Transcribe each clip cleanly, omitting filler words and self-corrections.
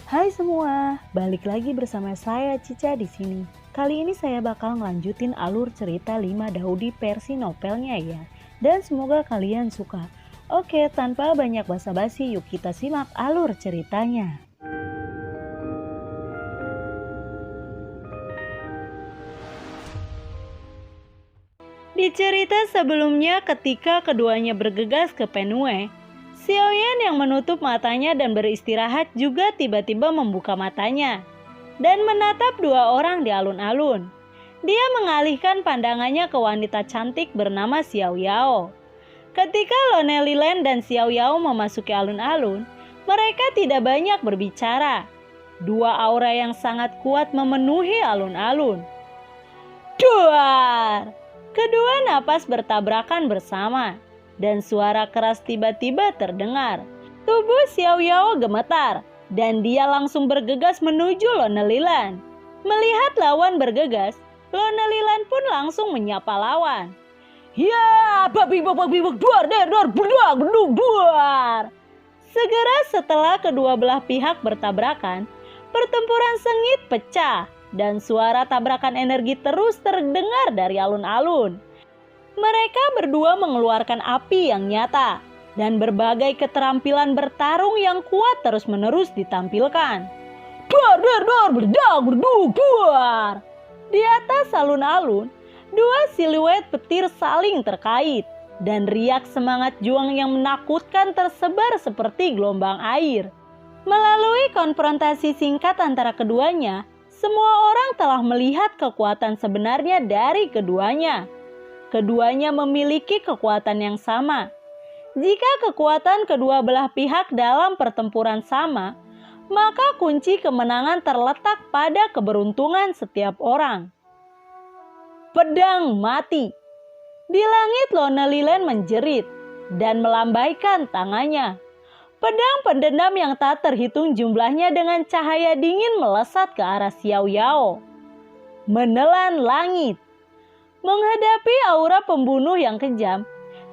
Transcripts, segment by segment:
Hai semua, balik lagi bersama saya Cica di sini. Kali ini saya bakal ngelanjutin alur cerita 5 Daudi versi novelnya ya. Dan semoga kalian suka. Oke, tanpa banyak basa-basi, yuk kita simak alur ceritanya. Di cerita sebelumnya ketika keduanya bergegas ke Penue, Xiaoyan yang menutup matanya dan beristirahat juga tiba-tiba membuka matanya dan menatap dua orang di alun-alun. Dia mengalihkan pandangannya ke wanita cantik bernama Xiao Yao. Ketika Lonely Land dan Xiao Yao memasuki alun-alun, mereka tidak banyak berbicara. Dua aura yang sangat kuat memenuhi alun-alun. Duar! Kedua napas bertabrakan bersama, dan suara keras tiba-tiba terdengar. Tubuh Xiao Yao gemetar, dan dia langsung bergegas menuju Lonely Land. Melihat lawan bergegas, Lonely Land pun langsung menyapa lawan. Ya, babi duar, duar. Segera setelah kedua belah pihak bertabrakan, pertempuran sengit pecah dan suara tabrakan energi terus terdengar dari alun-alun. Mereka berdua mengeluarkan api yang nyata dan berbagai keterampilan bertarung yang kuat terus-menerus ditampilkan. Duar. Di atas alun-alun, dua siluet petir saling terkait dan riak semangat juang yang menakutkan tersebar seperti gelombang air. Melalui konfrontasi singkat antara keduanya, semua orang telah melihat kekuatan sebenarnya dari keduanya. Keduanya memiliki kekuatan yang sama. Jika kekuatan kedua belah pihak dalam pertempuran sama, maka kunci kemenangan terletak pada keberuntungan setiap orang. Pedang mati. Di langit Lonely Land menjerit dan melambaikan tangannya. Pedang pendendam yang tak terhitung jumlahnya dengan cahaya dingin melesat ke arah Xiao Yao. Menelan langit. Menghadapi aura pembunuh yang kejam,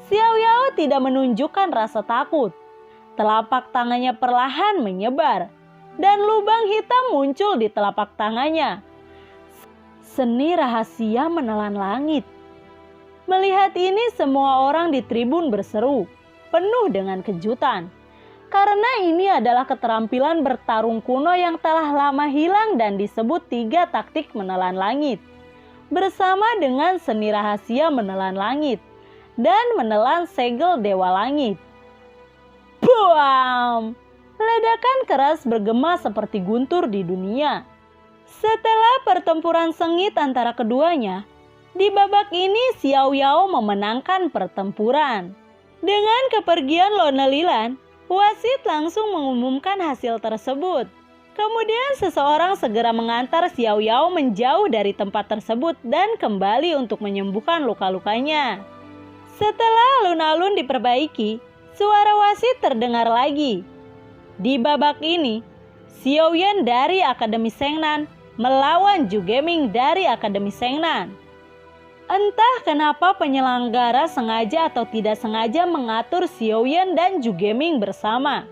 Xiao Yao tidak menunjukkan rasa takut. Telapak tangannya perlahan menyebar, dan lubang hitam muncul di telapak tangannya. Seni rahasia menelan langit. Melihat ini, semua orang di tribun berseru, penuh dengan kejutan. Karena ini adalah keterampilan bertarung kuno yang telah lama hilang dan disebut 3 taktik menelan langit. Bersama dengan seni rahasia menelan langit dan menelan segel dewa langit. Buam! Ledakan keras bergema seperti guntur di dunia. Setelah pertempuran sengit antara keduanya, di babak ini Xiao Yao memenangkan pertempuran. Dengan kepergian Lonely Land, wasit langsung mengumumkan hasil tersebut. Kemudian seseorang segera mengantar Xiao Yao menjauh dari tempat tersebut dan kembali untuk menyembuhkan luka-lukanya. Setelah alun-alun diperbaiki, suara wasit terdengar lagi. Di babak ini, Xiaoyan dari Akademi Shengnan melawan Zhu Geming dari Akademi Shengnan. Entah kenapa penyelenggara sengaja atau tidak sengaja mengatur Xiaoyan dan Zhu Geming bersama.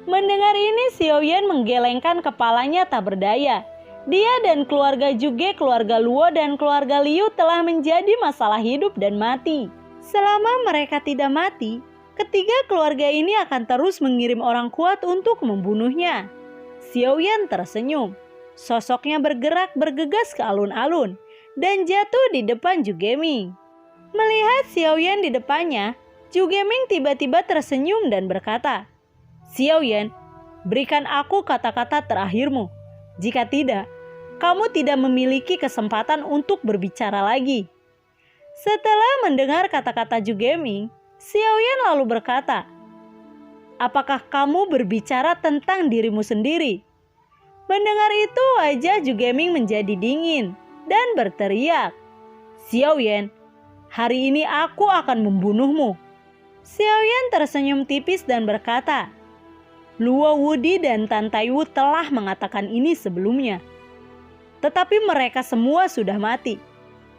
Mendengar ini, Xiaoyan menggelengkan kepalanya tak berdaya. Dia dan keluarga Zhuge, keluarga Luo dan keluarga Liu telah menjadi masalah hidup dan mati. Selama mereka tidak mati, ketiga keluarga ini akan terus mengirim orang kuat untuk membunuhnya. Xiaoyan tersenyum. Sosoknya bergerak bergegas ke alun-alun dan jatuh di depan Zhu Geming. Melihat Xiaoyan di depannya, Zhu Geming tiba-tiba tersenyum dan berkata, Xiaoyan, berikan aku kata-kata terakhirmu. Jika tidak, kamu tidak memiliki kesempatan untuk berbicara lagi. Setelah mendengar kata-kata Zhu Geming, Xiaoyan lalu berkata, apakah kamu berbicara tentang dirimu sendiri? Mendengar itu, wajah Zhu Geming menjadi dingin dan berteriak, Xiaoyan, hari ini aku akan membunuhmu. Xiaoyan tersenyum tipis dan berkata, Luo Wudi dan Tan Taiwu telah mengatakan ini sebelumnya. Tetapi mereka semua sudah mati.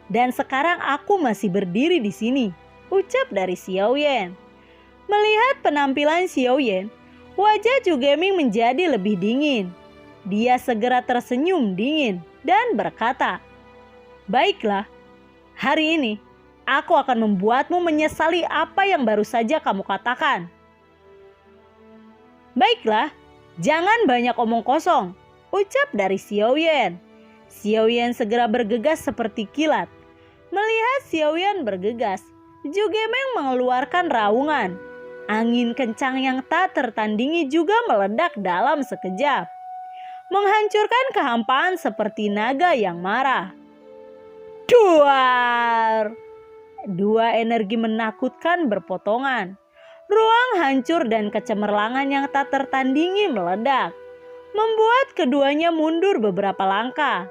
Dan sekarang aku masih berdiri di sini, ucap dari Xiaoyan. Melihat penampilan Xiaoyan, wajah Zhu Geming menjadi lebih dingin. dia segera tersenyum dingin dan berkata, "Baiklah, hari ini aku akan membuatmu menyesali apa yang baru saja kamu katakan." "Baiklah, jangan banyak omong kosong," ucap dari Xiaoyan. Xiaoyan segera bergegas seperti kilat. Melihat Xiaoyan bergegas, Zhugemeng mengeluarkan raungan. Angin kencang yang tak tertandingi juga meledak dalam sekejap, menghancurkan kehampaan seperti naga yang marah. Duar! Dua energi menakutkan berpotongan. Ruang hancur dan kecemerlangan yang tak tertandingi meledak, membuat keduanya mundur beberapa langkah.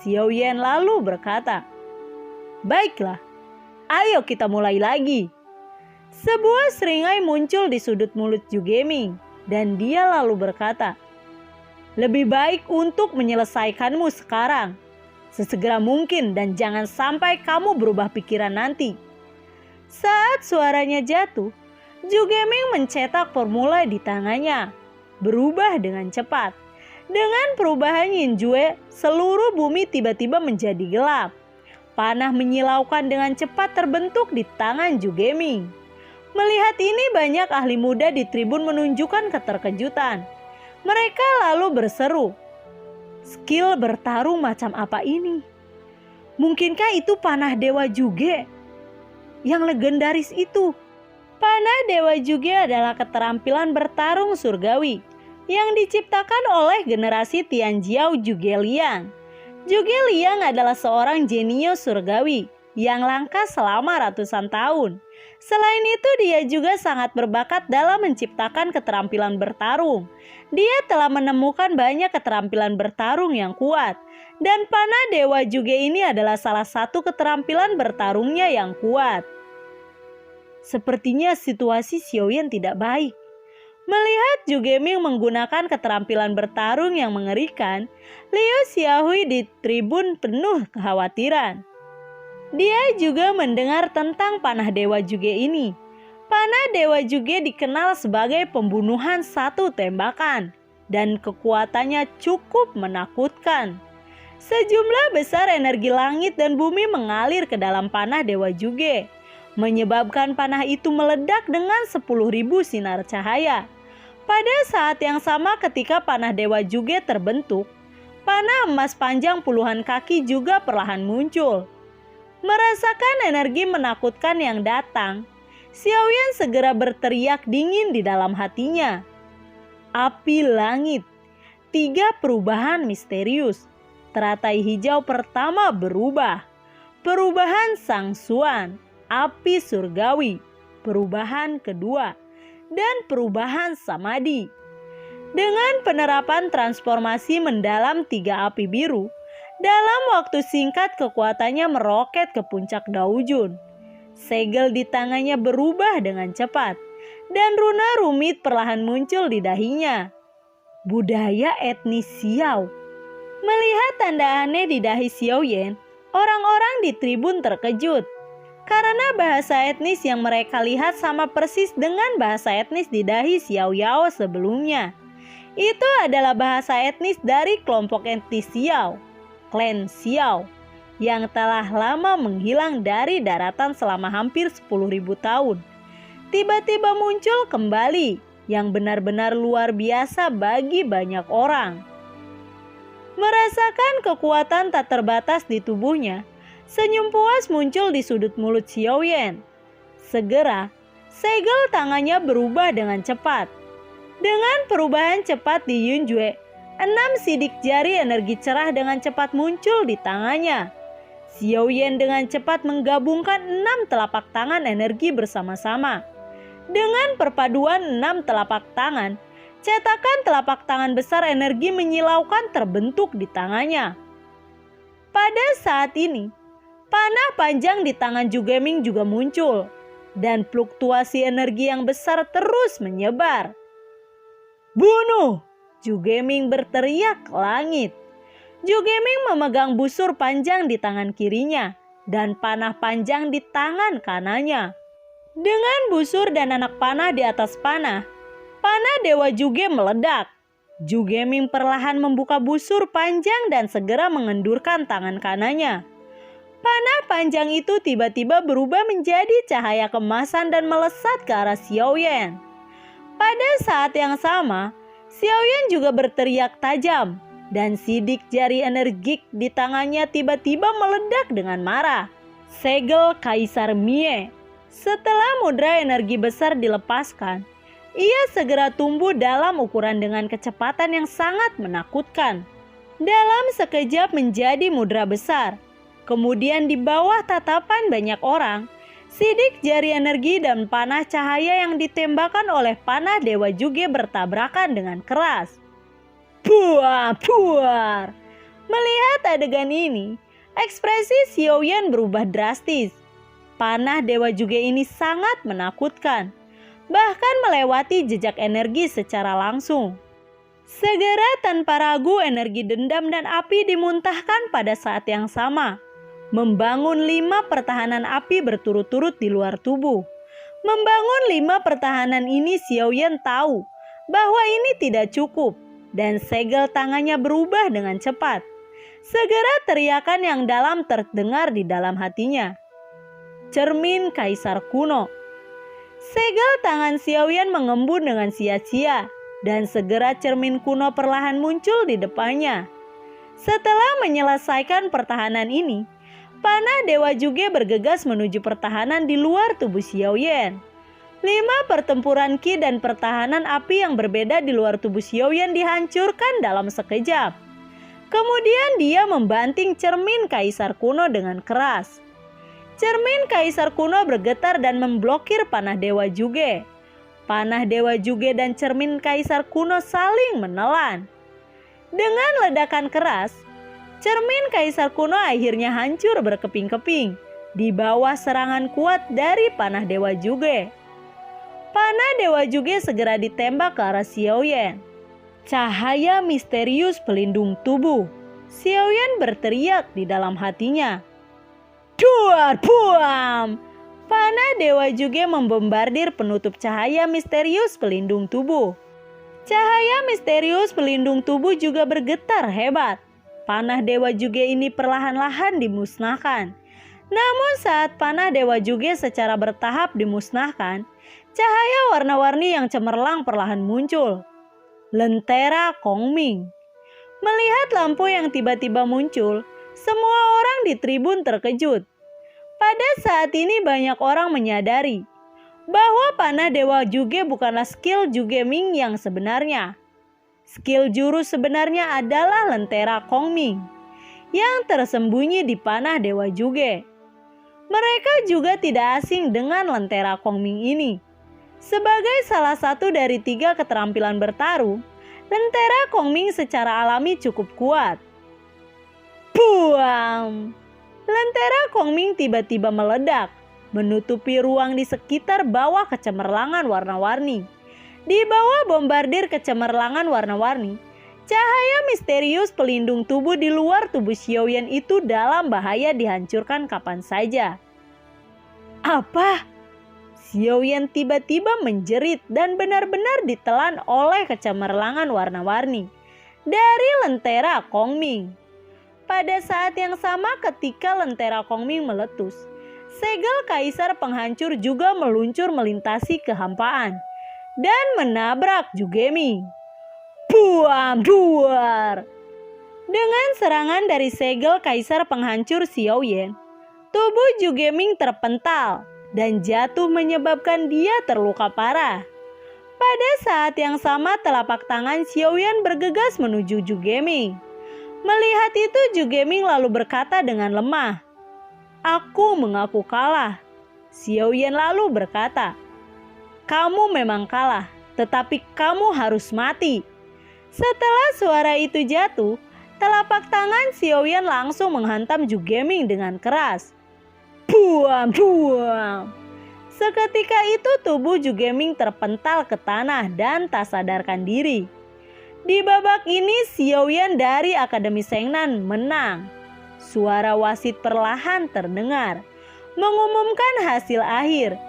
Xiaoyan lalu berkata, "Baiklah, ayo kita mulai lagi." Sebuah seringai muncul di sudut mulut Zhugeming dan dia lalu berkata, "Lebih baik untuk menyelesaikanmu sekarang, sesegera mungkin, dan jangan sampai kamu berubah pikiran nanti." Saat suaranya jatuh, Zhugeming mencetak formula di tangannya, berubah dengan cepat. Dengan perubahan Yinjue, seluruh bumi tiba-tiba menjadi gelap. Panah menyilaukan dengan cepat terbentuk di tangan Zhugeming. Melihat ini, banyak ahli muda di tribun menunjukkan keterkejutan. Mereka lalu berseru, "Skill bertarung macam apa ini? Mungkinkah itu panah Dewa Juge yang legendaris itu?" Panah Dewa Juge adalah keterampilan bertarung surgawi yang diciptakan oleh generasi Tianjiao Zhuge Liang. Zhuge Liang adalah seorang jenius surgawi yang langka selama ratusan tahun. Selain itu, dia juga sangat berbakat dalam menciptakan keterampilan bertarung. Dia telah menemukan banyak keterampilan bertarung yang kuat, dan panah Dewa Juge ini adalah salah satu keterampilan bertarungnya yang kuat. Sepertinya situasi Xiaoyan tidak baik. Melihat Zhugeming menggunakan keterampilan bertarung yang mengerikan, Liu Xiaohui di tribun penuh kekhawatiran. Dia juga mendengar tentang panah Dewa Juge ini. Panah Dewa Juge dikenal sebagai pembunuhan satu tembakan, dan kekuatannya cukup menakutkan. Sejumlah besar energi langit dan bumi mengalir ke dalam panah Dewa Juge, menyebabkan panah itu meledak dengan 10.000 sinar cahaya. Pada saat yang sama, ketika panah Dewa Juge terbentuk, panah emas panjang puluhan kaki juga perlahan muncul. Merasakan energi menakutkan yang datang, Xiaoyan segera berteriak dingin di dalam hatinya. Api langit, 3 perubahan misterius. Teratai hijau pertama berubah. Perubahan Sang Xuan, api surgawi. Perubahan kedua, dan perubahan Samadhi. Dengan penerapan transformasi mendalam 3 api biru, dalam waktu singkat kekuatannya meroket ke puncak Daojun. Segel di tangannya berubah dengan cepat, dan runa rumit perlahan muncul di dahinya. Budaya etnis Xiao. Melihat tanda aneh di dahi Xiaoyan, orang-orang di tribun terkejut. Karena bahasa etnis yang mereka lihat sama persis dengan bahasa etnis di dahi Xiao Yao sebelumnya. Itu adalah bahasa etnis dari kelompok etnis Xiao, klan Xiao, yang telah lama menghilang dari daratan selama hampir 10.000 tahun. Tiba-tiba muncul kembali, yang benar-benar luar biasa bagi banyak orang. Merasakan kekuatan tak terbatas di tubuhnya, senyum puas muncul di sudut mulut Xiaoyan. Segera, segel tangannya berubah dengan cepat. Dengan perubahan cepat di Yunjue, 6 sidik jari energi cerah dengan cepat muncul di tangannya. Xiaoyan dengan cepat menggabungkan 6 telapak tangan energi bersama-sama. Dengan perpaduan 6 telapak tangan, cetakan telapak tangan besar energi menyilaukan terbentuk di tangannya. Pada saat ini, panah panjang di tangan Zhugeming juga muncul, dan fluktuasi energi yang besar terus menyebar. "Bunuh!" Zhugeming berteriak ke langit. Zhugeming memegang busur panjang di tangan kirinya dan panah panjang di tangan kanannya. Dengan busur dan anak panah di atas panah, panah Dewa Juge meledak. Ju Geming perlahan membuka busur panjang dan segera mengendurkan tangan kanannya. Panah panjang itu tiba-tiba berubah menjadi cahaya kemasan dan melesat ke arah Xiaoyan. Pada saat yang sama, Xiaoyan juga berteriak tajam dan sidik jari energik di tangannya tiba-tiba meledak dengan marah. Segel Kaisar Mie. Setelah mudra energi besar dilepaskan, ia segera tumbuh dalam ukuran dengan kecepatan yang sangat menakutkan. Dalam sekejap menjadi mudra besar. Kemudian di bawah tatapan banyak orang, sidik jari energi dan panah cahaya yang ditembakkan oleh panah Dewa Juge bertabrakan dengan keras. Buar, buar. Melihat adegan ini, ekspresi Xiaoyan berubah drastis. Panah Dewa Juge ini sangat menakutkan, bahkan melewati jejak energi secara langsung. Segera tanpa ragu energi dendam dan api dimuntahkan pada saat yang sama, membangun 5 pertahanan api berturut-turut di luar tubuh. Membangun 5 pertahanan ini Xiaoyan tahu bahwa ini tidak cukup dan segel tangannya berubah dengan cepat. Segera teriakan yang dalam terdengar di dalam hatinya. Cermin Kaisar Kuno. Segel tangan Xiaoyan mengembun dengan sia-sia dan segera cermin kuno perlahan muncul di depannya. Setelah menyelesaikan pertahanan ini, panah Dewa Juge bergegas menuju pertahanan di luar tubuh Xiaoyan. 5 pertempuran ki dan pertahanan api yang berbeda di luar tubuh Xiaoyan dihancurkan dalam sekejap. Kemudian dia membanting cermin Kaisar Kuno dengan keras. Cermin Kaisar Kuno bergetar dan memblokir panah Dewa Juge. Panah Dewa Juge dan cermin Kaisar Kuno saling menelan. Dengan ledakan keras, cermin Kaisar Kuno akhirnya hancur berkeping-keping di bawah serangan kuat dari panah Dewa Juge. Panah Dewa Juge segera ditembak ke arah Xiaoyan. Cahaya misterius pelindung tubuh. Xiaoyan berteriak di dalam hatinya. Duar, buam! Panah Dewa Juge membombardir penutup cahaya misterius pelindung tubuh. Cahaya misterius pelindung tubuh juga bergetar hebat. Panah Dewa Juge ini perlahan-lahan dimusnahkan. Namun saat panah Dewa Juge secara bertahap dimusnahkan, cahaya warna-warni yang cemerlang perlahan muncul. Lentera Kongming. Melihat lampu yang tiba-tiba muncul, semua orang di tribun terkejut. Pada saat ini banyak orang menyadari bahwa panah Dewa Juge bukanlah skill Jugeming yang sebenarnya. Skill jurus sebenarnya adalah Lentera Kongming yang tersembunyi di panah Dewa Juge. Mereka juga tidak asing dengan Lentera Kongming ini. Sebagai salah satu dari 3 keterampilan bertarung, Lentera Kongming secara alami cukup kuat. Buam! Lentera Kongming tiba-tiba meledak, menutupi ruang di sekitar bawah kecemerlangan warna-warni. Di bawah bombardir kecemerlangan warna-warni, cahaya misterius pelindung tubuh di luar tubuh Xiaoyan itu dalam bahaya dihancurkan kapan saja. Apa? Xiaoyan tiba-tiba menjerit dan benar-benar ditelan oleh kecemerlangan warna-warni dari Lentera Kongming. Pada saat yang sama ketika Lentera Kongming meletus, segel Kaisar Penghancur juga meluncur melintasi kehampaan dan menabrak Jugeming. Buam, duar! Dengan serangan dari segel Kaisar Penghancur Xiaoyan, tubuh Jugeming terpental dan jatuh menyebabkan dia terluka parah. Pada saat yang sama telapak tangan Xiaoyan bergegas menuju Jugeming. Melihat itu Jugeming lalu berkata dengan lemah, "Aku mengaku kalah." Xiaoyan lalu berkata, "Kamu memang kalah, tetapi kamu harus mati." Setelah suara itu jatuh, telapak tangan Xiaoyan langsung menghantam Jugeming dengan keras. Buam, buam! Seketika itu tubuh Jugeming terpental ke tanah dan tak sadarkan diri. Di babak ini Xiaoyan dari Akademi Shengnan menang. Suara wasit perlahan terdengar, mengumumkan hasil akhir.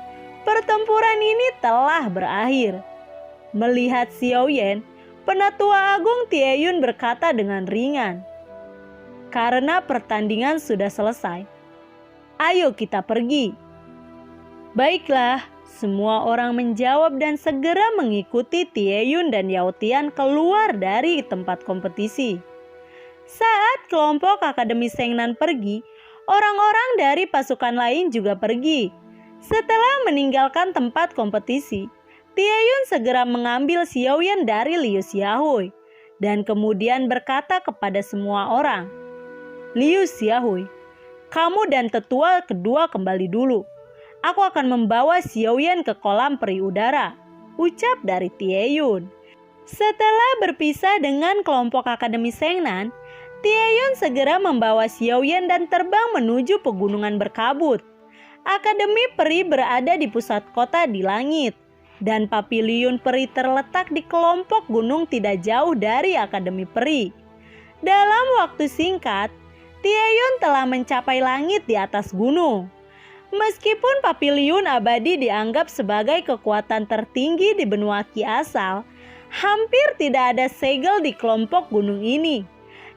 Pertempuran ini telah berakhir. Melihat Xiaoyan, Penatua Agung Tieyun berkata dengan ringan, "Karena pertandingan sudah selesai, ayo kita pergi." "Baiklah," semua orang menjawab dan segera mengikuti Tieyun dan Yao Tian keluar dari tempat kompetisi. Saat kelompok Akademi Sengnan pergi, orang-orang dari pasukan lain juga pergi. Setelah meninggalkan tempat kompetisi, Tieyun segera mengambil Xiaoyan dari Liu Xiaohui dan kemudian berkata kepada semua orang, "Liu Xiaohui, kamu dan tetua kedua kembali dulu. Aku akan membawa Xiaoyan ke kolam peri udara," ucap dari Tieyun. Setelah berpisah dengan kelompok Akademi Sengnan, Tieyun segera membawa Xiaoyan dan terbang menuju pegunungan berkabut. Akademi Peri berada di pusat kota di langit, dan Paviliun Peri terletak di kelompok gunung tidak jauh dari Akademi Peri. Dalam waktu singkat, Tieyun telah mencapai langit di atas gunung. Meskipun Paviliun Abadi dianggap sebagai kekuatan tertinggi di benua Qi asal, hampir tidak ada segel di kelompok gunung ini,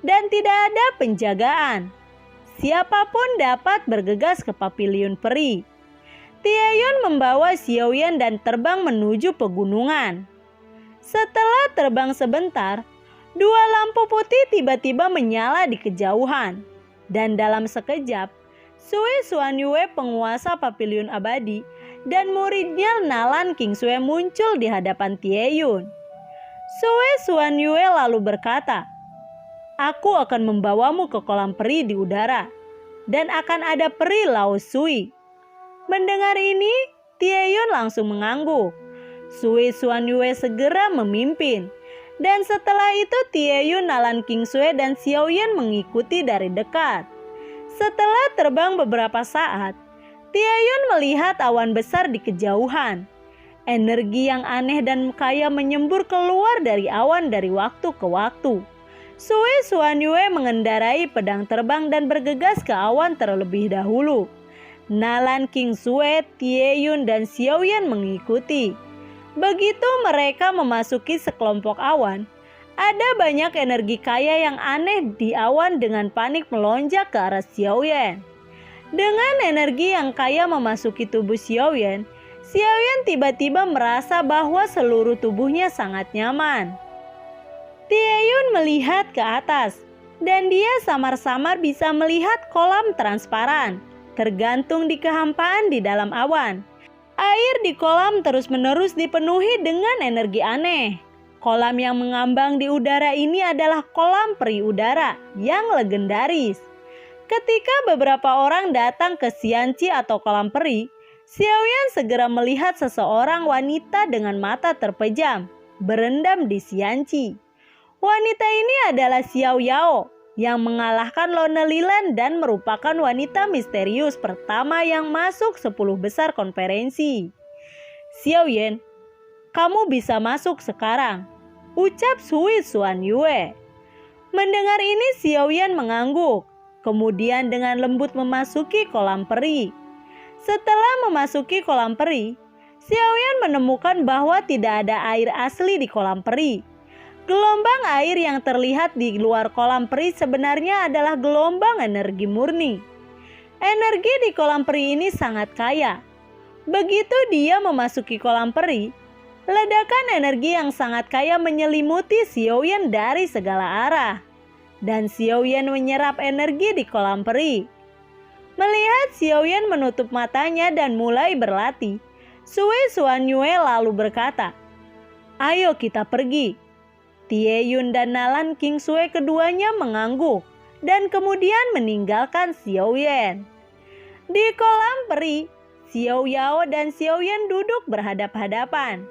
dan tidak ada penjagaan. Siapapun dapat bergegas ke Paviliun Peri. Tieyun membawa Xiaoyan dan terbang menuju pegunungan. Setelah terbang sebentar, dua lampu putih tiba-tiba menyala di kejauhan. Dan dalam sekejap, Sui Xuanyue, penguasa Paviliun Abadi, dan muridnya Nalan Qingsue muncul di hadapan Tieyun. Sui Xuanyue lalu berkata, "Aku akan membawamu ke kolam peri di udara, dan akan ada peri Lao Sui." Mendengar ini, Tieyun langsung mengangguk. Sui Xuanyue segera memimpin, dan setelah itu Tieyun, Nalan Qingsue, dan Xiaoyan mengikuti dari dekat. Setelah terbang beberapa saat, Tieyun melihat awan besar di kejauhan. Energi yang aneh dan kaya menyembur keluar dari awan dari waktu ke waktu. Sui Xuanyue mengendarai pedang terbang dan bergegas ke awan terlebih dahulu. Nalan Qingsue, Tieyun, dan Xiaoyan mengikuti. Begitu mereka memasuki sekelompok awan, ada banyak energi kaya yang aneh di awan dengan panik melonjak ke arah Xiaoyan. Dengan energi yang kaya memasuki tubuh Xiaoyan, Xiaoyan tiba-tiba merasa bahwa seluruh tubuhnya sangat nyaman. Tieyun melihat ke atas, dan dia samar-samar bisa melihat kolam transparan, tergantung di kehampaan di dalam awan. Air di kolam terus-menerus dipenuhi dengan energi aneh. Kolam yang mengambang di udara ini adalah kolam peri udara yang legendaris. Ketika beberapa orang datang ke Xianqi atau kolam peri, Xiaoyan segera melihat seseorang wanita dengan mata terpejam, berendam di Xianqi. Wanita ini adalah Xiao Yao yang mengalahkan Lone Lilan dan merupakan wanita misterius pertama yang masuk 10 besar konferensi. "Xiaoyan, kamu bisa masuk sekarang," ucap Sui Xuanyue. Mendengar ini Xiaoyan mengangguk, kemudian dengan lembut memasuki kolam peri. Setelah memasuki kolam peri, Xiaoyan menemukan bahwa tidak ada air asli di kolam peri. Gelombang air yang terlihat di luar kolam peri sebenarnya adalah gelombang energi murni. Energi di kolam peri ini sangat kaya. Begitu dia memasuki kolam peri, ledakan energi yang sangat kaya menyelimuti Xiaoyan dari segala arah. Dan Xiaoyan menyerap energi di kolam peri. Melihat Xiaoyan menutup matanya dan mulai berlatih, Sui Xuanyue lalu berkata, "Ayo kita pergi." Tieyun dan Nalan Qingsue keduanya mengangguk dan kemudian meninggalkan Xiaoyan. Di kolam peri, Xiao Yao dan Xiaoyan duduk berhadap-hadapan.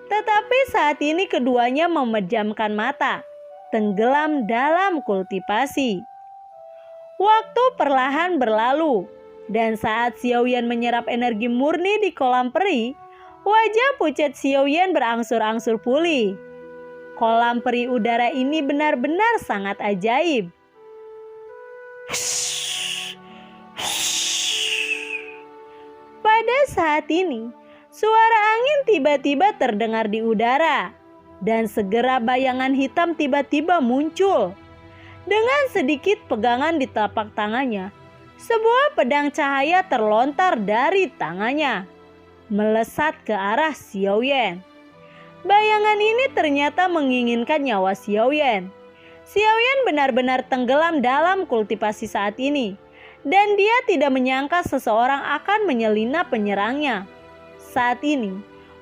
Tetapi saat ini keduanya memejamkan mata, tenggelam dalam kultivasi. Waktu perlahan berlalu, dan saat Xiaoyan menyerap energi murni di kolam peri, wajah pucat Xiaoyan berangsur-angsur pulih. Kolam peri udara ini benar-benar sangat ajaib. Pada saat ini, suara angin tiba-tiba terdengar di udara. Dan segera bayangan hitam tiba-tiba muncul. Dengan sedikit pegangan di telapak tangannya, sebuah pedang cahaya terlontar dari tangannya, melesat ke arah Xiaoyan. Bayangan ini ternyata menginginkan nyawa Xiaoyan. Xiaoyan benar-benar tenggelam dalam kultivasi saat ini, dan dia tidak menyangka seseorang akan menyelinap menyerangnya. Saat ini,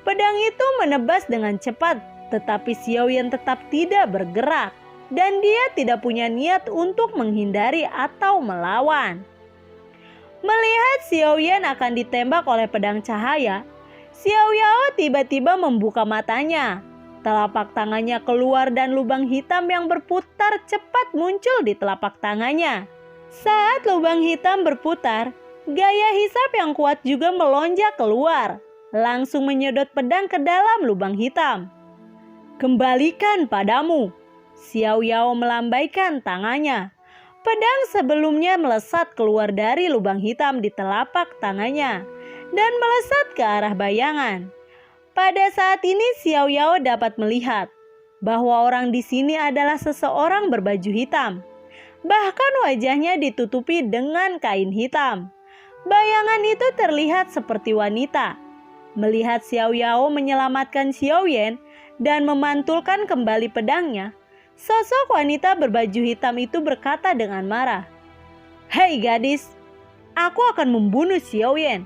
pedang itu menebas dengan cepat, tetapi Xiaoyan tetap tidak bergerak, dan dia tidak punya niat untuk menghindari atau melawan. Melihat Xiaoyan akan ditembak oleh pedang cahaya, Xiao Yao tiba-tiba membuka matanya. Telapak tangannya keluar dan lubang hitam yang berputar cepat muncul di telapak tangannya. Saat lubang hitam berputar, gaya hisap yang kuat juga melonjak keluar, langsung menyedot pedang ke dalam lubang hitam. Kembalikan padamu. Xiao Yao melambaikan tangannya. Pedang sebelumnya melesat keluar dari lubang hitam di telapak tangannya dan melesat ke arah bayangan. Pada saat ini Xiao Yao dapat melihat bahwa orang di sini adalah seseorang berbaju hitam. Bahkan wajahnya ditutupi dengan kain hitam. Bayangan itu terlihat seperti wanita. Melihat Xiao Yao menyelamatkan Xiaoyan dan memantulkan kembali pedangnya, sosok wanita berbaju hitam itu berkata dengan marah, "Hei gadis, aku akan membunuh Xiaoyan.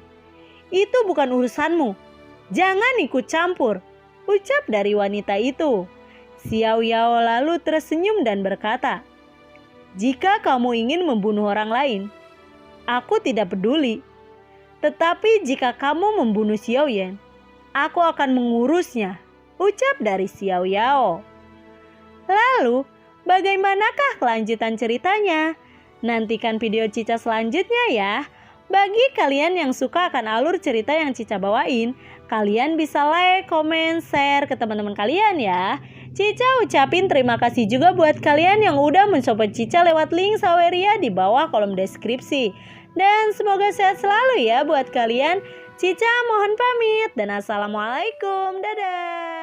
Itu bukan urusanmu. Jangan ikut campur," ucap dari wanita itu. Xiao Yao lalu tersenyum dan berkata, "Jika kamu ingin membunuh orang lain, aku tidak peduli. Tetapi jika kamu membunuh Xiaoyan, aku akan mengurusnya," ucap dari Xiao Yao. Lalu, bagaimanakah kelanjutan ceritanya? Nantikan video Cica selanjutnya ya. Bagi kalian yang suka akan alur cerita yang Cica bawain, kalian bisa like, komen, share ke teman-teman kalian ya. Cica ucapin terima kasih juga buat kalian yang udah mensupport Cica lewat link Saweria di bawah kolom deskripsi. Dan semoga sehat selalu ya buat kalian. Cica mohon pamit dan assalamualaikum. Dadah.